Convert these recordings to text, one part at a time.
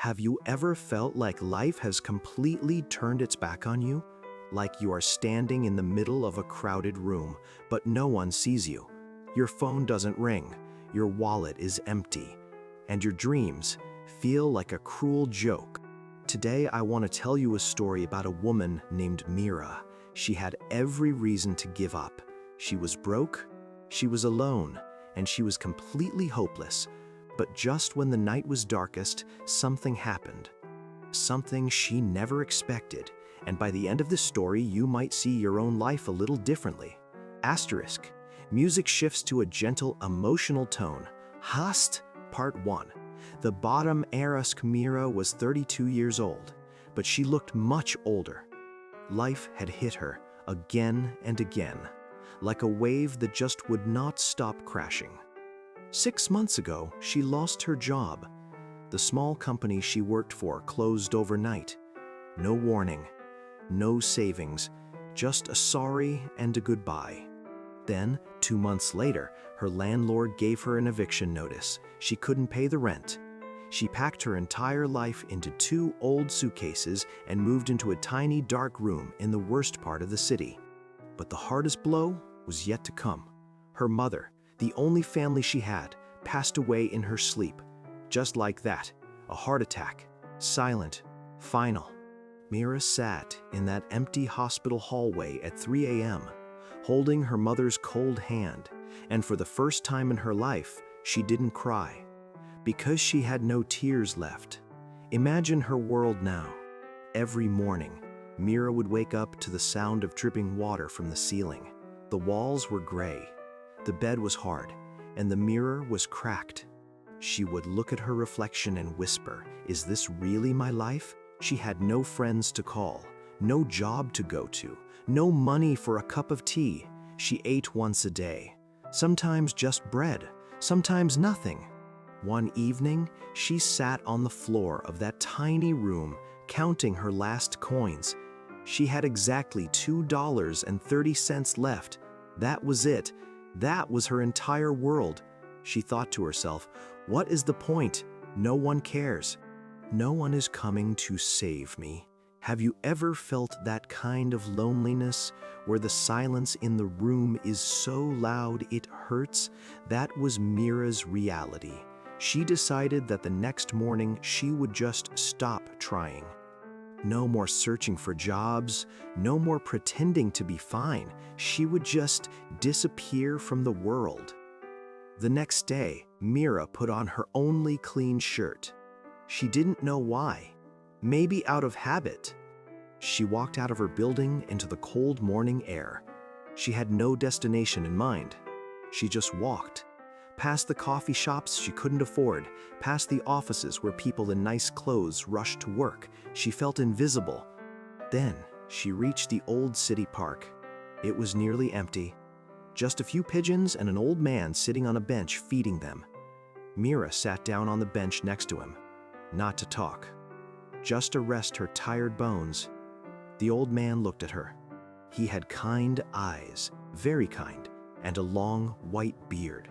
Have you ever felt like life has completely turned its back on you? Like you are standing in the middle of a crowded room, but no one sees you. Your phone doesn't ring, your wallet is empty, and your dreams feel like a cruel joke. Today, I want to tell you a story about a woman named Meera. She had every reason to give up. She was broke, she was alone, and she was completely hopeless. But just when the night was darkest, something happened. Something she never expected, and by the end of the story, you might see your own life a little differently. Asterisk. Music shifts to a gentle, emotional tone. Hast, Part 1. The bottom heiress Meera was 32 years old, but she looked much older. Life had hit her again and again, like a wave that just would not stop crashing. 6 months ago, she lost her job. The small company she worked for closed overnight. No warning, no savings, just a sorry and a goodbye. Then, 2 months later, her landlord gave her an eviction notice. She couldn't pay the rent. She packed her entire life into 2 old suitcases and moved into a tiny dark room in the worst part of the city. But the hardest blow was yet to come. Her mother, the only family she had, passed away in her sleep. Just like that, a heart attack, silent, final. Meera sat in that empty hospital hallway at 3 a.m., holding her mother's cold hand, and for the first time in her life, she didn't cry, because she had no tears left. Imagine her world now. Every morning, Meera would wake up to the sound of dripping water from the ceiling. The walls were gray, the bed was hard, and the mirror was cracked. She would look at her reflection and whisper, "Is this really my life?" She had no friends to call, no job to go to, no money for a cup of tea. She ate once a day, sometimes just bread, sometimes nothing. One evening, she sat on the floor of that tiny room, counting her last coins. She had exactly $2.30 left. That was it. That was her entire world. She thought to herself, what is the point? No one cares. No one is coming to save me. Have you ever felt that kind of loneliness where the silence in the room is so loud it hurts? That was Meera's reality. She decided that the next morning she would just stop trying. No more searching for jobs, no more pretending to be fine. She would just disappear from the world. The next day, Meera put on her only clean shirt. She didn't know why. Maybe out of habit. She walked out of her building into the cold morning air. She had no destination in mind. She just walked. Past the coffee shops she couldn't afford, past the offices where people in nice clothes rushed to work. She felt invisible. Then she reached the old city park. It was nearly empty. Just a few pigeons and an old man sitting on a bench feeding them. Meera sat down on the bench next to him, not to talk, just to rest her tired bones. The old man looked at her. He had kind eyes, very kind, and a long white beard.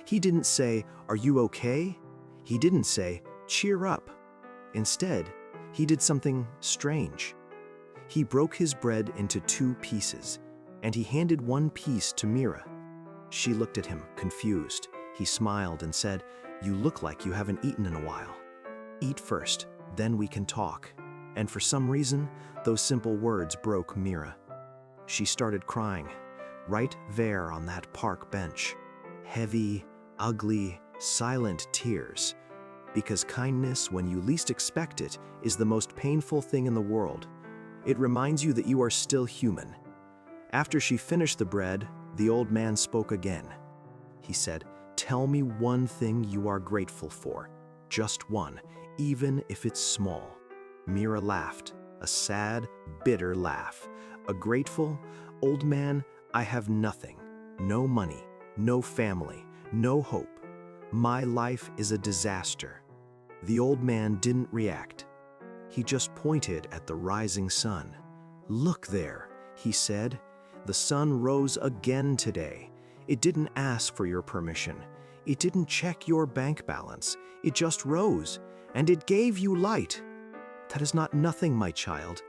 He didn't say, "Are you okay?" He didn't say, "Cheer up." Instead, he did something strange. He broke his bread into 2 pieces, and he handed one piece to Meera. She looked at him, confused. He smiled and said, "You look like you haven't eaten in a while. Eat first, then we can talk." And for some reason, those simple words broke Meera. She started crying, right there on that park bench. Heavy, ugly, silent tears. Because kindness, when you least expect it, is the most painful thing in the world. It reminds you that you are still human. After she finished the bread, the old man spoke again. He said, "Tell me one thing you are grateful for. Just one, even if it's small." Meera laughed, a sad, bitter laugh. A grateful, "Old man, I have nothing. No money, no family, no hope. My life is a disaster." The old man didn't react. He just pointed at the rising sun. "Look there," he said. "The sun rose again today. It didn't ask for your permission. It didn't check your bank balance. It just rose. And it gave you light. That is not nothing, my child.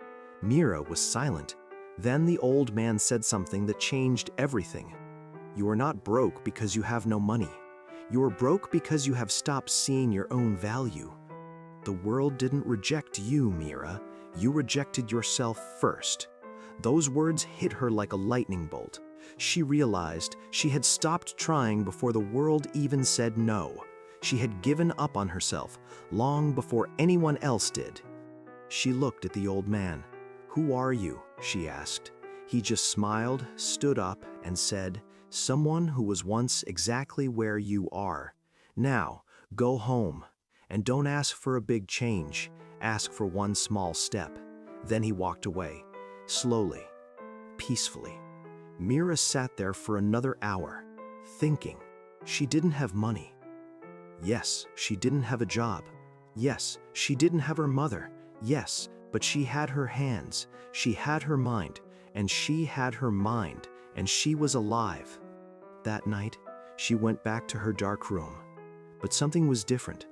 Meera was silent. Then the old man said something that changed everything. You are not broke because you have no money. You are broke because you have stopped seeing your own value. The world didn't reject you, Meera. You rejected yourself first. Those words hit her like a lightning bolt. She realized she had stopped trying before the world even said no. She had given up on herself long before anyone else did. She looked at the old man. "Who are you?" she asked. He just smiled, stood up, and said, "Someone who was once exactly where you are. Now, go home. And don't ask for a big change. Ask for one small step." Then he walked away, slowly, peacefully. Meera sat there for another hour, thinking. She didn't have money. Yes, she didn't have a job. Yes, she didn't have her mother. Yes, but she had her hands, she had her mind, and she had her mind, and she was alive. That night, she went back to her dark room. But something was different.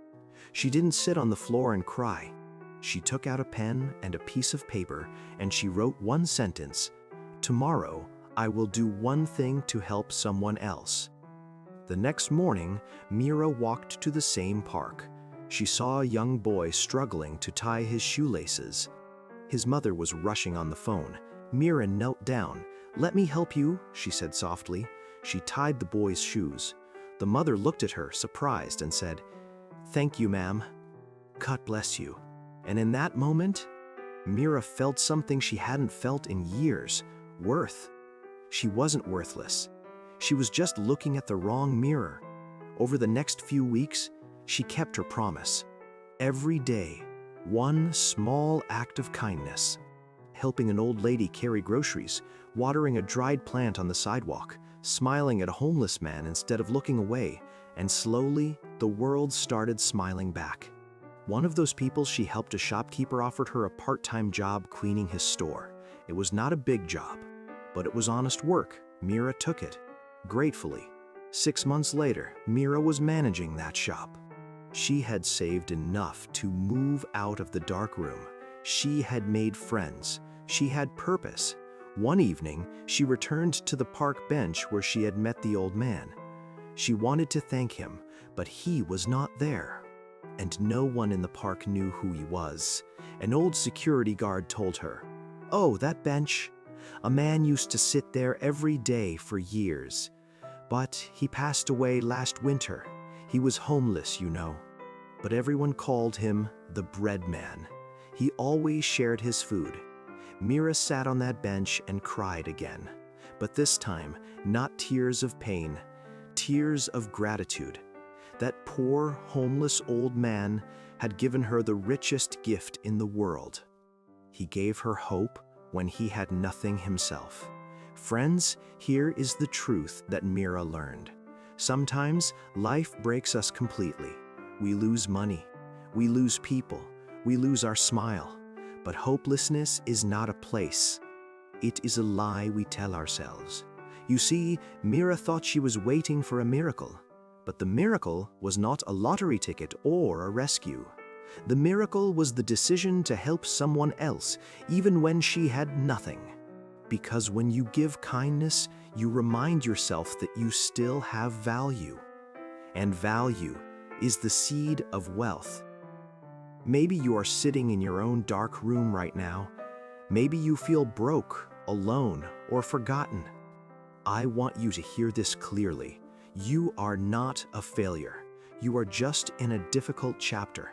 She didn't sit on the floor and cry. She took out a pen and a piece of paper, and she wrote one sentence. "Tomorrow, I will do one thing to help someone else." The next morning, Meera walked to the same park. She saw a young boy struggling to tie his shoelaces. His mother was rushing on the phone. Meera knelt down. "Let me help you," she said softly. She tied the boy's shoes. The mother looked at her, surprised, and said, "Thank you, ma'am. God bless you." And in that moment, Meera felt something she hadn't felt in years: worth. She wasn't worthless. She was just looking at the wrong mirror. Over the next few weeks, she kept her promise. Every day, one small act of kindness. Helping an old lady carry groceries, watering a dried plant on the sidewalk, smiling at a homeless man instead of looking away, and slowly, the world started smiling back. One of those people she helped, a shopkeeper, offered her a part-time job cleaning his store. It was not a big job, but it was honest work. Meera took it, gratefully. 6 months later, Meera was managing that shop. She had saved enough to move out of the dark room. She had made friends. She had purpose. One evening, she returned to the park bench where she had met the old man. She wanted to thank him, but he was not there. And no one in the park knew who he was. An old security guard told her, "Oh, that bench. A man used to sit there every day for years. But he passed away last winter. He was homeless, you know." But everyone called him the bread man. He always shared his food. Meera sat on that bench and cried again. But this time, not tears of pain, tears of gratitude. That poor, homeless old man had given her the richest gift in the world. He gave her hope when he had nothing himself. Friends, here is the truth that Meera learned. Sometimes life breaks us completely. We lose money, we lose people, we lose our smile. But hopelessness is not a place. It is a lie we tell ourselves. You see, Meera thought she was waiting for a miracle. But the miracle was not a lottery ticket or a rescue. The miracle was the decision to help someone else, even when she had nothing. Because when you give kindness, you remind yourself that you still have value. And value is the seed of wealth. Maybe you are sitting in your own dark room right now. Maybe you feel broke, alone, or forgotten. I want you to hear this clearly. You are not a failure. You are just in a difficult chapter.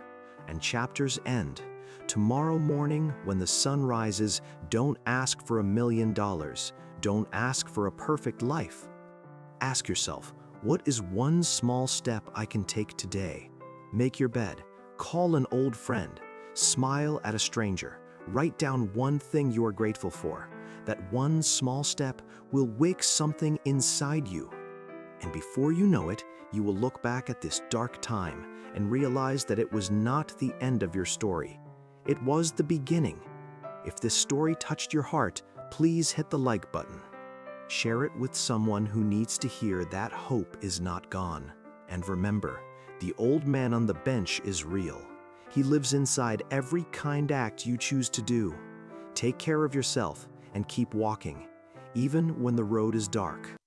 And chapters end. Tomorrow morning, when the sun rises, don't ask for $1 million. Don't ask for a perfect life. Ask yourself, what is one small step I can take today? Make your bed. Call an old friend. Smile at a stranger. Write down one thing you are grateful for. That one small step will wake something inside you. And before you know it, you will look back at this dark time and realize that it was not the end of your story. It was the beginning. If this story touched your heart, please hit the like button. Share it with someone who needs to hear that hope is not gone. And remember, the old man on the bench is real. He lives inside every kind act you choose to do. Take care of yourself and keep walking, even when the road is dark.